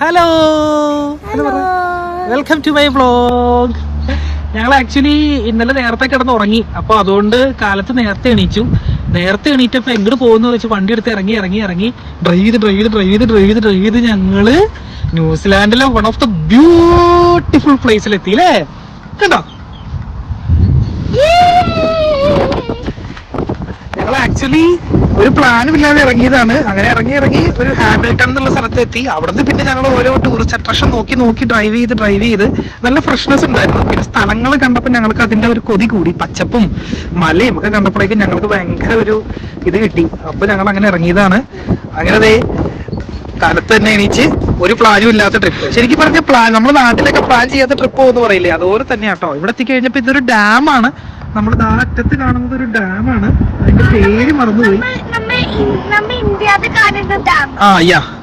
Hello, welcome to my vlog. ഞങ്ങൾ actually ഇന്നലെ നേരത്തെ കിടന്ന് ഉറങ്ങി. അപ്പോൾ അതുകൊണ്ട് കാലത്ത് നേരത്തെ എണീറ്റപ്പോൾ എങ്ങോട്ട് പോകുന്ന വെച്ച് വണ്ടി എടുത്ത് ഇറങ്ങി ഡ്രൈവ് ചെയ്ത് ഞങ്ങള് ന്യൂസിലാൻഡിലെ വൺ ഓഫ് ദ ബ്യൂട്ടിഫുൾ പ്ലേസിലെത്തി അല്ലേ? കണ്ടോ? ഞങ്ങൾ ആക്ച്വലി ഒരു പ്ലാനും ഇല്ലാതെ ഇറങ്ങിയതാണ്. അങ്ങനെ ഇറങ്ങി ഒരു ഹാമിൽട്ടൺ എന്നുള്ള സ്ഥലത്തെത്തി. അവിടുന്ന് പിന്നെ ഞങ്ങൾ ഓരോ ടൂറിസ്റ്റ് അട്രാക്ഷൻ നോക്കി ഡ്രൈവ് ചെയ്ത് നല്ല ഫ്രഷ്നെസ് ഉണ്ടായിരുന്നു. പിന്നെ സ്ഥലങ്ങൾ കണ്ടപ്പോൾ ഞങ്ങൾക്ക് അതിന്റെ ഒരു കൊതി കൂടി. പച്ചപ്പും മലയും ഒക്കെ കണ്ടപ്പോഴേക്കും ഞങ്ങൾക്ക് ഭയങ്കര ഒരു ഇത് കിട്ടി. അപ്പൊ ഞങ്ങൾ അങ്ങനെ ഇറങ്ങിയതാണ്. അങ്ങനെ കാലത്ത് തന്നെ എണീച്ച് ഒരു പ്ലാനും ഇല്ലാത്ത ട്രിപ്പ്. ശരിക്കും പറഞ്ഞ നമ്മുടെ നാട്ടിലൊക്കെ പ്ലാൻ ചെയ്യാത്ത ട്രിപ്പ് പോകുന്ന പറയില്ലേ, അതുപോലെ തന്നെയാട്ടോ. ഇവിടെ എത്തിക്കഴിഞ്ഞപ്പോ ഇതൊരു ഡാമാണ്. നമ്മൾ അറ്റത്ത് കാണുന്നത് ഒരു ഡാമാണ്. അതിന്റെ പേര് മറന്നുപോയി.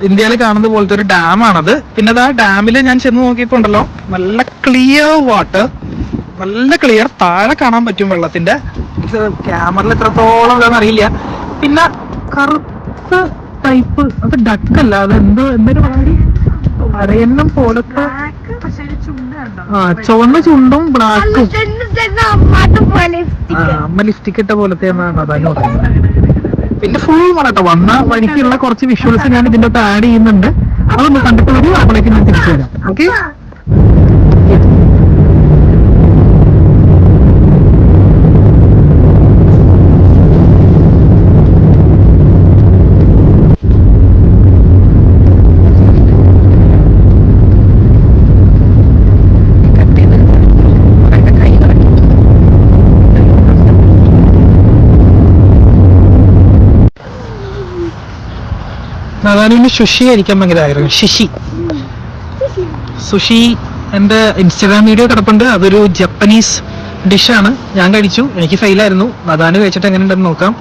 ഇന്ത്യയിൽ കാണുന്നത് പോലത്തെ ഒരു ഡാമാണത്. പിന്നെ ആ ഡാമില് ഞാൻ ചെന്ന് നോക്കിയപ്പോ ഉണ്ടല്ലോ, നല്ല ക്ലിയർ വാട്ടർ, നല്ല ക്ലിയർ. താഴെ കാണാൻ പറ്റും വെള്ളത്തിന്റെ. ക്യാമറയിൽ എത്രത്തോളം അറിയില്ല. പിന്നെ കറുത്ത ടൈപ്പ്, അത് ഡക്കല്ല, അത് എന്തൊരു അരയന്നം പോലത്തെ ചുവന്ന ചുണ്ടും ബ്ലാക്കും. അമ്മ ലിപ്സ്റ്റിക് ഇട്ട പോലത്തെ അതാണ് പറയുന്നത്. പിന്നെ ഫുൾ മഴട്ടോ. വന്ന വഴിക്കുള്ള കുറച്ച് വിഷ്വൽസ് ഞാൻ ഇതിന്റെ അകത്ത് ആഡ് ചെയ്യുന്നുണ്ട്. അതൊന്ന് കണ്ടിട്ട് വരും. അപ്പോഴേക്കും ഞാൻ തിരിച്ചു വരാം. ഓക്കെ. അതാണ് സുഷി കഴിക്കാൻ ഭയങ്കര ആഗ്രഹം. സുഷി എൻ്റെ ഇൻസ്റ്റാഗ്രാം വീഡിയോ കിടപ്പുണ്ട്. അതൊരു ജപ്പനീസ് ഡിഷാണ്. ഞാൻ കഴിച്ചു, എനിക്ക് ഫെയിലായിരുന്നു. അതാണ് കഴിച്ചിട്ട് എങ്ങനെ ഉണ്ടെന്ന് നോക്കാം.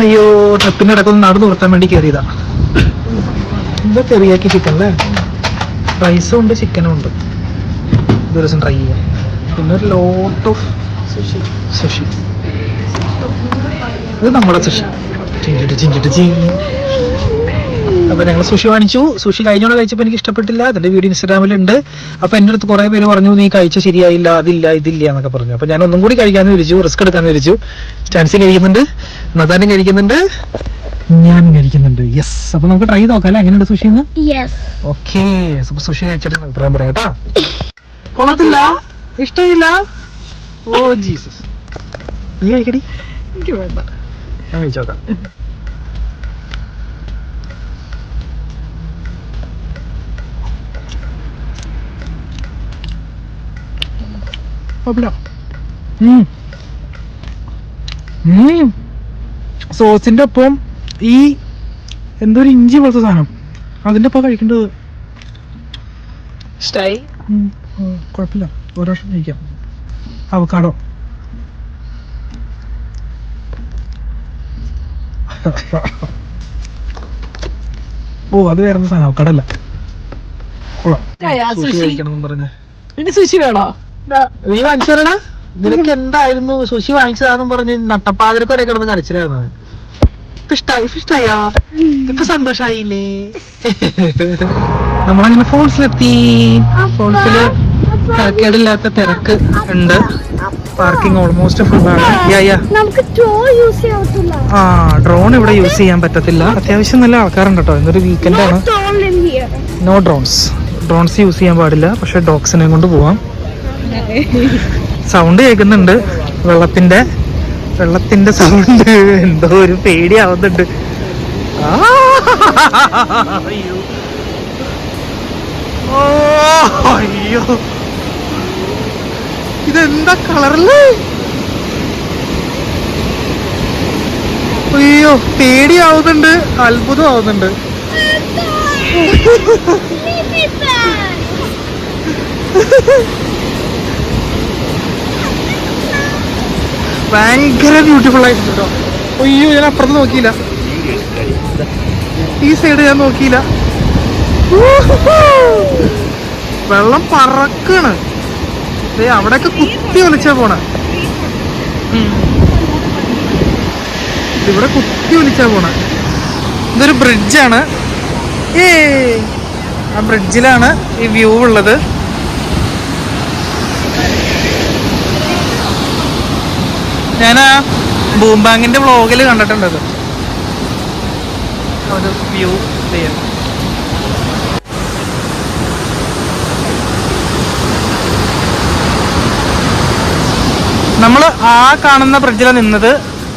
അയ്യോ, ട്രിപ്പിന്റെ ഇടക്കൊന്ന് നടന്നു നിർത്താൻ വേണ്ടി കയറിയതാ. എന്താ ചെറിയാക്കി ചിക്കൻ അല്ലേ? റൈസും ഉണ്ട്, ചിക്കനും ഉണ്ട്. ഒരു ദിവസം ട്രൈ ചെയ്യാം. പിന്നെ ഒരു ലോട്ട് ഓഫ് സുഷി. ഇത് നമ്മുടെ സുഷി. അപ്പൊ ഞങ്ങൾ സുഷി വാങ്ങിച്ചു. സുഷി കഴിഞ്ഞോടെ കഴിച്ചപ്പോൾ എനിക്ക് ഇഷ്ടപ്പെട്ടില്ല. അതിന്റെ വീഡിയോ ഇൻസ്റ്റാഗ്രാമിലുണ്ട്. അപ്പൊ എൻ്റെ അടുത്ത് കുറെ പേര് പറഞ്ഞു, നീ കഴിച്ച ശരിയായില്ല, ഇതില്ല എന്നൊക്കെ പറഞ്ഞു. അപ്പൊ ഞാൻ ഒന്നും കൂടി കഴിക്കാന്ന് വിളിച്ചു, റിസ്ക് എടുക്കാന്ന് വിളിച്ചു. സ്റ്റാൻസി കഴിക്കുന്നുണ്ട്, നദാനും കഴിക്കുന്നുണ്ട്, ഞാനും കഴിക്കുന്നുണ്ട്. യെസ്. അപ്പൊ നമുക്ക് ട്രൈ നോക്കാം അല്ലേ, എങ്ങനെയുണ്ട് സുഷി? ഓക്കെ. സുഷി കഴിച്ചിട്ട് അഭിപ്രായം പറയാം കേട്ടാ. കൊള്ളത്തില്ല, ഇഷ്ടമില്ല. ഓ ജീസസ്, നീ കഴിക്കടി. എനിക്ക് വേണ്ട, ഞാൻ കഴിച്ചോക്കാം. സോസിന്റെ ഒപ്പം ഈ എന്തൊരു ഇഞ്ചി പോലത്തെ സാധനം, അതിന്റെ ഒപ്പം കഴിക്കേണ്ടത്. കുഴപ്പമില്ല, ഓരോ വർഷം കഴിക്കാം. അവക്കാടോ. ഓ, അത് വേറെ സാധനം, അവക്കാടല്ല. സുഷി വേണോ? നീ വാങ്ങിച്ചോടാ. നിനക്ക് എന്തായിരുന്നു സുഷി വാങ്ങിച്ചതാന്നും പറഞ്ഞ് നട്ടപ്പാതിരക്കൊരെ കിടന്ന് കരച്ചിലായിരുന്നു. ഇഷ്ടായോ? ഇപ്പൊ സന്തോഷായില്ലേ? നമ്മളങ്ങനെ ഫോൾസിലെത്തി. ഫോൾസില് തിരക്കേടില്ലാത്ത തിരക്ക് ഉണ്ട്. പാർക്കിംഗ് ഓൾമോസ്റ്റ് ഫുൾ ആണ്. ഡ്രോൺ ഇവിടെ യൂസ് ചെയ്യാൻ പറ്റത്തില്ല. അത്യാവശ്യം നല്ല ആൾക്കാരുണ്ട് കേട്ടോ. ഇന്നൊരു വീക്കെൻഡ് ആണ്. നോ ഡ്രോൺസ് യൂസ് ചെയ്യാൻ പാടില്ല. പക്ഷെ ഡോഗ്സിനെ കൊണ്ട് പോവാം. സൗണ്ട് കേൾക്കുന്നുണ്ട്, വെള്ളത്തിന്റെ സൗണ്ട്. എന്തോ ഒരു പേടിയാവുന്നുണ്ട്. അയ്യോ, ഇതെന്താ കളറല്ലേ? അയ്യോ, പേടിയാവുന്നുണ്ട്, അത്ഭുതം ആവുന്നുണ്ട്. ഭയങ്കര ബ്യൂട്ടിഫുൾ ആയിട്ടുണ്ട് കേട്ടോ. അയ്യോ, ഞാൻ അപ്പുറത്ത് നോക്കിയില്ല, ഈ സൈഡ് ഞാൻ നോക്കിയില്ല. വെള്ളം പറക്കാണ്. അവിടെയൊക്കെ കുത്തി ഒലിച്ചാ പോണേ. ഇവിടെ കുത്തി ഒലിച്ചാ പോണേ. ഇതൊരു ബ്രിഡ്ജാണ്. ആ ബ്രിഡ്ജിലാണ് ഈ വ്യൂ ഉള്ളത്. ഞാൻ ആ ബൂംബാങ്ങിന്റെ വ്ളോഗിൽ കണ്ടിട്ടുണ്ടത് ഒരു വ്യൂ ചെയ്യാൻ. നമ്മൾ ആ കാണുന്ന ബ്രിഡ്ജിലാണ് നിന്നത്.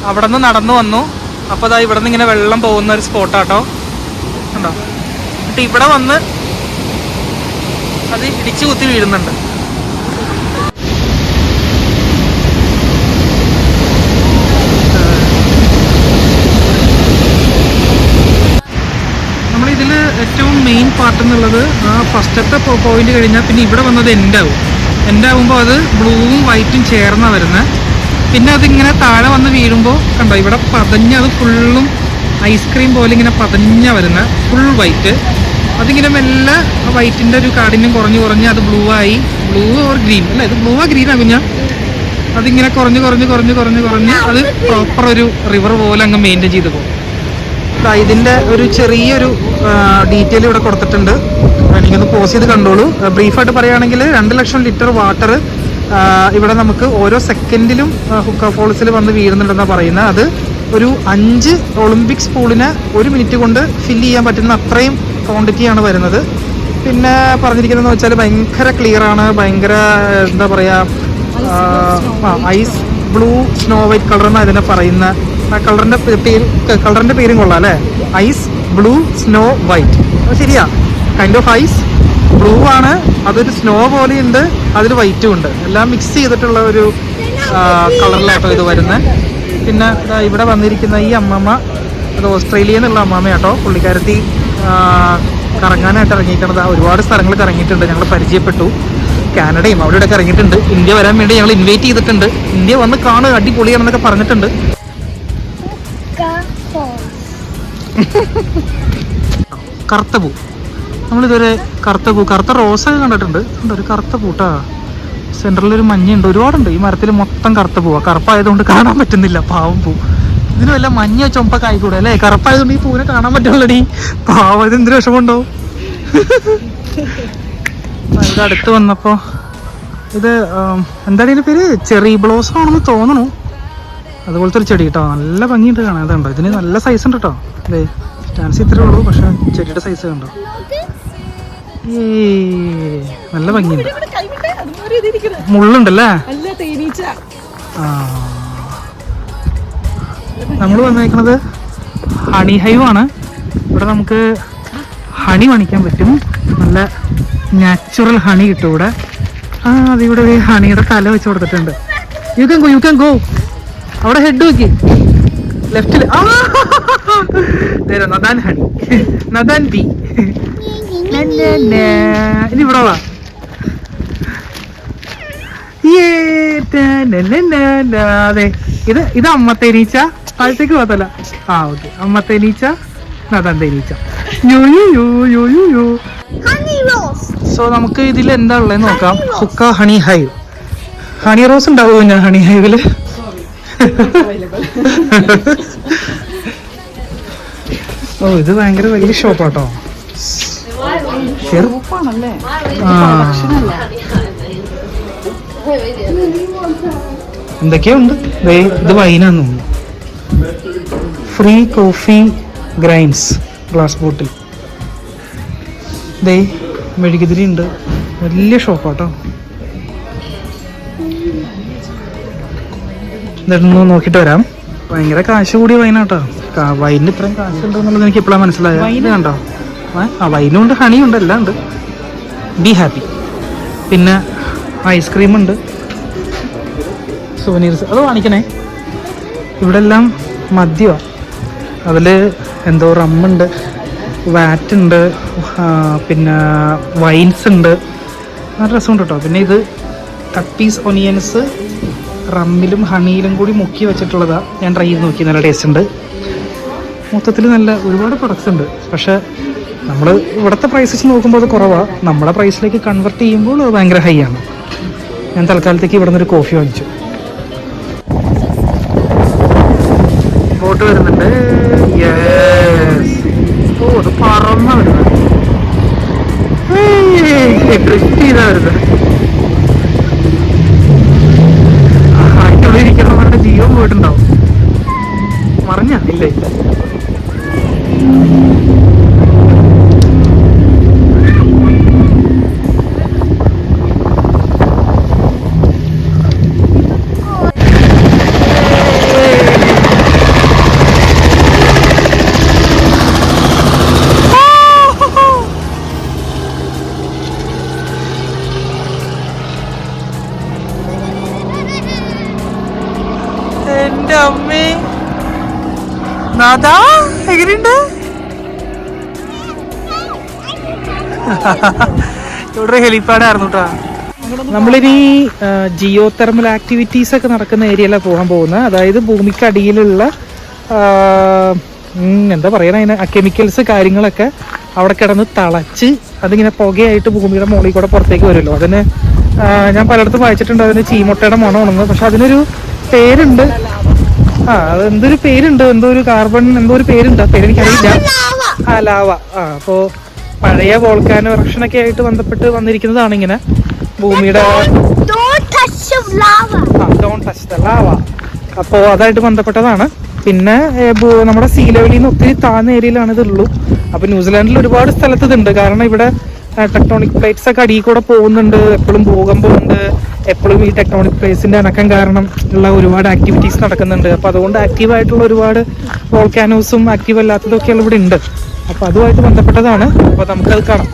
അവിടെ നിന്ന് നടന്നു വന്നു. അപ്പോൾ അതാ ഇവിടെ നിന്ന് ഇങ്ങനെ വെള്ളം പോകുന്ന ഒരു സ്പോട്ടാട്ടോ ഉണ്ടോ. എന്നിട്ട് ഇവിടെ വന്ന് അത് ഇടിച്ചു കുത്തി വീഴുന്നുണ്ട്. നമ്മളിതിൽ ഏറ്റവും മെയിൻ പാർട്ട് എന്നുള്ളത് ആ ഫസ്റ്റത്തെ പോയിന്റ് കഴിഞ്ഞാൽ പിന്നെ ഇവിടെ വന്നത് എൻഡാവുമ്പോൾ അത് ബ്ലൂവും വൈറ്റും ചേർന്നാണ് വരുന്നത്. പിന്നെ അതിങ്ങനെ താഴെ വന്ന് വീഴുമ്പോൾ കണ്ടോ ഇവിടെ പതഞ്ഞ് അത് ഫുള്ളും ഐസ്ക്രീം പോലെ ഇങ്ങനെ പതഞ്ഞ വരുന്ന ഫുൾ വൈറ്റ്. അതിങ്ങനെ മെല്ലെ വൈറ്റിൻ്റെ ഒരു കാഠിന്യം കുറഞ്ഞ് അത് ബ്ലൂ ആയി. ബ്ലൂ ഓർ ഗ്രീൻ അല്ല, ഇത് ബ്ലൂ ആ ഗ്രീനാ കുഞ്ഞാ. അതിങ്ങനെ കുറഞ്ഞ് അത് പ്രോപ്പർ ഒരു റിവർ പോലെ അങ്ങ് മെയിൻറ്റെയിൻ ചെയ്ത് പോകും. ഇതിൻ്റെ ഒരു ചെറിയൊരു ഡീറ്റെയിൽ ഇവിടെ കൊടുത്തിട്ടുണ്ട്. എനിക്കൊന്ന് പോസ് ചെയ്ത് കണ്ടോളൂ. ബ്രീഫായിട്ട് പറയുകയാണെങ്കിൽ 2 ലക്ഷം ലിറ്റർ വാട്ടർ ഇവിടെ നമുക്ക് ഓരോ സെക്കൻഡിലും ഹുക്ക ഫോൾസിൽ വന്ന് വീഴുന്നുണ്ടെന്നാണ് പറയുന്നത്. അത് ഒരു 5 ഒളിമ്പിക്സ് പൂളിനെ 1 മിനിറ്റ് കൊണ്ട് ഫില്ല് ചെയ്യാൻ പറ്റുന്ന അത്രയും ക്വാണ്ടിറ്റിയാണ് വരുന്നത്. പിന്നെ പറഞ്ഞിരിക്കുന്നതെന്ന് വെച്ചാൽ ഭയങ്കര ക്ലിയർ ആണ്. ഭയങ്കര എന്താ പറയുക, ice blue snow white colour എന്നാണ് ഇതിനെ പറയുന്ന. ആ കളറിൻ്റെ പേരും കൊള്ളാം അല്ലേ, ഐസ് ബ്ലൂ സ്നോ വൈറ്റ്. അത് ശരിയാ, കൈൻഡ് ഓഫ് ഐസ് ബ്ലൂ ആണ്, അതൊരു സ്നോ പോലെയുണ്ട്, അതിൽ വൈറ്റും ഉണ്ട്. എല്ലാം മിക്സ് ചെയ്തിട്ടുള്ള ഒരു കളറിലാട്ടോ ഇത് വരുന്നത്. പിന്നെ ഇവിടെ വന്നിരിക്കുന്ന ഈ അമ്മമ്മ, അത് ഓസ്ട്രേലിയയിൽ നിന്നുള്ള അമ്മമ്മയാട്ടോ. പുള്ളിക്കാരത്തി കറങ്ങാനായിട്ട് ഇറങ്ങിയിരിക്കണത്. ഒരുപാട് സ്ഥലങ്ങൾ കറങ്ങിയിട്ടുണ്ട്, ഞങ്ങൾ പരിചയപ്പെട്ടു. കാനഡയും അവിടെ ഇവിടെയൊക്കെ ഇറങ്ങിയിട്ടുണ്ട്. ഇന്ത്യ വരാൻ വേണ്ടി ഞങ്ങൾ ഇൻവൈറ്റ് ചെയ്തിട്ടുണ്ട്. ഇന്ത്യ വന്ന് കാണുക, അടിപൊളിയാണെന്നൊക്കെ പറഞ്ഞിട്ടുണ്ട്. കറുത്ത പൂ, നമ്മളിതുവരെ കറുത്ത റോസൊക്കെ കണ്ടിട്ടുണ്ട്. ഒരു കറുത്ത പൂട്ടാ, സെൻറ്ററിലൊരു മഞ്ഞയുണ്ട്, ഒരുപാടുണ്ട്. ഈ മരത്തിൽ മൊത്തം കറുത്ത പൂവാ. കറുപ്പായതുകൊണ്ട് കാണാൻ പറ്റുന്നില്ല, പാവം പൂ. ഇതിന് വല്ല മഞ്ഞ ചുമപ്പൊക്കെ ആയിക്കൂടെ അല്ലേ? കറുപ്പായതുകൊണ്ട് ഈ പൂവിനെ കാണാൻ പറ്റുള്ളടി. പാവം, ഇത് എന്ത് വിഷമമുണ്ടാവും. ഇത് അടുത്ത് വന്നപ്പോൾ ഇത് എന്താണ് ഇതിൻ്റെ പേര്, ചെറി ബ്ലോസം ആണെന്ന് തോന്നണു. അതുപോലത്തെ ഒരു ചെടി കേട്ടോ, നല്ല ഭംഗിയുണ്ട് കാണാൻ. അതുണ്ടോ, ഇതിന് നല്ല സൈസ് ഉണ്ട് കേട്ടോ. അല്ലേ, സ്റ്റാൻസ് ഇത്രേ ഉള്ളൂ, പക്ഷെ ചെടിയുടെ സൈസ് കണ്ടോ. നല്ല ഭംഗിയുണ്ട്. മുള്ളുണ്ടല്ലേ. ആ, നമ്മൾ വന്നേക്കുന്നത് ഹണി ഹൈവ് ആണ്. ഇവിടെ നമുക്ക് ഹണി മണിക്കാൻ പറ്റും. നല്ല നാച്ചുറൽ ഹണി കിട്ടും ഇവിടെ. ആ, അതിവിടെ ഹണിയുടെ തല വെച്ച് കൊടുത്തിട്ടുണ്ട്. You can go. അവിടെ ഹെഡ് നോക്കി ലെഫ്റ്റില്. നദാൻ ഹണി, നദാൻ ബി. ഇനി ഇവിടെ വാ. അതെ, ഇത് അമ്മ തേനീച്ച. താഴത്തേക്ക് പോകത്തല്ല. ആ, ഓക്കെ. അമ്മ തേനീച്ച, നദാൻ തേനീച്ച. സോ നമുക്ക് ഇതിൽ എന്താ ഉള്ളതെന്ന് നോക്കാം. ഹുക്ക ഹണി ഹൈവ്. ഹണി റോസ് ഉണ്ടാവുമോ ഞാൻ ഹണി ഹൈവില്? ഓ, ഇത് ഭയങ്കര വലിയ ഷോപ്പാട്ടോ. എന്തൊക്കെയുണ്ട്. ഇത് വൈനാന്ന് തോന്നുന്നു. Free coffee grains glass bottle. ദേ മെഴുകുതിരി ഉണ്ട്. വലിയ ഷോപ്പാട്ടോ. ഇതൊന്ന് നോക്കിയിട്ട് വരാം. ഭയങ്കര കാശ് കൂടിയ വൈനാട്ടോ. വൈനിന് ഇത്രയും കാശുണ്ടെന്നുള്ളത് എനിക്ക് എപ്പോഴാണ് മനസ്സിലായത്. ഇത് കണ്ടോ, ആ വൈനും ഉണ്ട്, ഹണിയും ഉണ്ട്, എല്ലാം ഉണ്ട്. Be happy. പിന്നെ ഐസ്ക്രീം ഉണ്ട്, സുവനീർസ്. അത് കാണിക്കണേ. ഇവിടെ എല്ലാം മദ്യമാണ്. അതിൽ എന്തോ റമ്മുണ്ട്, വാറ്റുണ്ട്, പിന്നെ വൈൻസ് ഉണ്ട്. നല്ല രസമുണ്ട് കേട്ടോ. പിന്നെ ഇത് കട്ട് പീസ് ഒനിയൻസ് റമ്മിലും ഹണിയിലും കൂടി മുക്കി വെച്ചിട്ടുള്ളതാണ്. ഞാൻ ട്രൈ ചെയ്ത് നോക്കി, നല്ല ടേസ്റ്റ് ഉണ്ട്. മൊത്തത്തിൽ നല്ല ഒരുപാട് പ്രൊഡക്ട്സ് ഉണ്ട്. പക്ഷേ നമ്മൾ ഇവിടുത്തെ പ്രൈസസ് നോക്കുമ്പോൾ അത് കുറവാണ്. നമ്മുടെ പ്രൈസിലേക്ക് കൺവെർട്ട് ചെയ്യുമ്പോൾ അത് ഭയങ്കര ഹൈ ആണ്. ഞാൻ തൽക്കാലത്തേക്ക് ഇവിടെ നിന്നൊരു കോഫി വാങ്ങിച്ചു. ബോട്ട് വരുന്നുണ്ട്. യെസ്. ഓ, അത് പറന്ന വരുന്നത്. ഡ്രിഫ്റ്റ് ചെയ്താ വരുന്നത്. അതിനുള്ളിൽ ഇരിക്കുന്നവരുടെ ജീവൻ പോയിട്ടുണ്ടാവും. മറിഞ്ഞ ഇല്ല ഇല്ല. എന്റെ അമ്മേ നാദാ എങ്ങനെയുണ്ട്? ഇവിടെ ഹെലിപ്പാഡായിരുന്നു കേട്ടോ. നമ്മളിനി ജിയോ തെർമൽ ആക്ടിവിറ്റീസ് ഒക്കെ നടക്കുന്ന ഏരിയയിലാണ് പോകാൻ പോകുന്നത്. അതായത് ഭൂമിക്കടിയിലുള്ള എന്താ പറയണ അതിന് കെമിക്കൽസ് കാര്യങ്ങളൊക്കെ അവിടെ കിടന്ന് തിളച്ച് അതിങ്ങനെ പുകയായിട്ട് ഭൂമിയുടെ മുകളിൽ കൂടെ പുറത്തേക്ക് വരുമല്ലോ. അതിന് ഞാൻ പലയിടത്തും വായിച്ചിട്ടുണ്ട് അതിന് ചീമൊട്ടയുടെ മണമാണെന്ന്. പക്ഷെ അതിനൊരു പേരുണ്ട്. അതെന്തൊരു പേരുണ്ട്, എന്തോ ഒരു കാർബൺ എന്തോ ഒരു പേരുണ്ട്. ആ പേരെനിക്കറിയില്ല. ലാവ. അപ്പോ പഴയ വോൾക്കാനോ എറപ്ഷനൊക്കെ ആയിട്ട് ബന്ധപ്പെട്ട് വന്നിരിക്കുന്നതാണ് ഇങ്ങനെ ഭൂമിയുടെ ഡോണ്ട് ടച്ച് ദ ലാവ. അപ്പോൾ അതായിട്ട് ബന്ധപ്പെട്ടതാണ്. പിന്നെ നമ്മുടെ സീ ലെവലിൽ നിന്ന് ഒത്തിരി താഴ്ന്ന ഏരിയയിലാണ് ഇതുള്ളൂ. അപ്പൊ ന്യൂസിലാൻഡിൽ ഒരുപാട് സ്ഥലത്ത് ഇതുണ്ട്. കാരണം ഇവിടെ ടെക്ടോണിക് പ്ലേറ്റ്സ് ഒക്കെ അടിയിൽ കൂടെ പോകുന്നുണ്ട്, എപ്പോഴും ഭൂകമ്പമുണ്ട്, എപ്പോഴും ഈ ടെക്ടോണിക് പ്ലേറ്റ്സിന്റെ അനക്കം കാരണം ഉള്ള ഒരുപാട് ആക്ടിവിറ്റീസ് നടക്കുന്നുണ്ട്. അപ്പൊ അതുകൊണ്ട് ആക്റ്റീവായിട്ടുള്ള ഒരുപാട് വോൾക്കാനോസും ആക്റ്റീവ് അല്ലാത്തതൊക്കെയുള്ള ഇവിടെ ഉണ്ട്. അപ്പൊ അതുമായിട്ട് ബന്ധപ്പെട്ടതാണ്. അപ്പൊ നമുക്കത് കാണാം.